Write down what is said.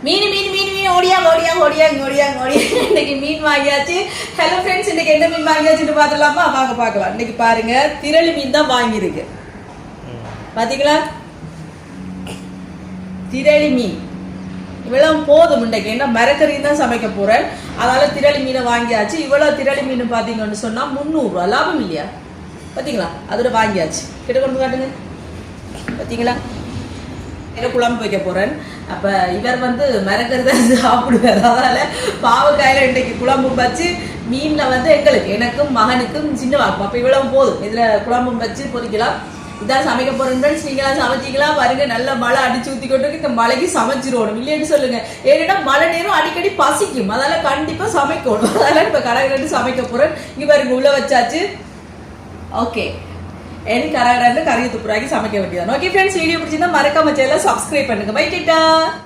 மீன் மீன் மீன் மீன் ஓடியா இன்னைக்கு மீன் வாங்கியாச்சு. ஹலோ ஃப்ரெண்ட்ஸ், இன்னைக்கு என்ன மீன் வாங்கியாச்சுன்னு பார்த்துலாமா? வாங்க பார்க்கலாம். இன்னைக்கு பாருங்க, திரளி மீன் தான் வாங்கியிருக்கு. பாத்தீங்களா, திரளி மீன் இவ்வளவு போதும். இன்னைக்கு என்ன மரக்கறி தான் சமைக்க போறேன், அதனால திரளி மீனை வாங்கியாச்சு. இவ்வளவு திரளி மீன் பாத்தீங்கன்னு சொன்னா 300 ரூபா. லாபம் இல்லையா? பாத்தீங்களா, அதோட வாங்கியாச்சு. கிட்ட கொண்டு காட்டுங்க. பாத்தீங்களா, குழம்பு வைக்க போறேன். அப்ப இவர் வந்து மரக்கறி தான் சாப்பிடுவார், அதனால பாவக்காயில இன்னைக்கு குழம்பு வச்சு மீன்ல வந்து எனக்கும் மகனுக்கும் சின்ன வாக்கும். அப்ப இவ்வளவு போதும். இதுல குழம்பு வச்சு பொரிக்கலாம். இதான் சமைக்க போறேன். நீங்களா சமைச்சிங்களா? பாருங்க, நல்ல மழை அடிச்சு ஊத்தி கொண்டு இந்த மழைக்கு சமைச்சிருவோம். இல்லைன்னு சொல்லுங்க. ஏன்னா மழை நேரம் அடிக்கடி பசிக்கும், அதனால கண்டிப்பா சமைக்கணும். அதனால இப்ப கடற்கரை சமைக்க போறேன். இங்க பாருங்க, உள்ள வச்சாச்சு. ஓகே, எனக்கு கரகரன்னு கறியை துப்புராக்கி சமைக்க வேண்டியதான். ஓகே ஃப்ரெண்ட்ஸ், வீடியோ பிடிச்சிருந்தா மறக்காம சேனலை சப்ஸ்கிரைப் பண்ணுங்க. பை, டாடா.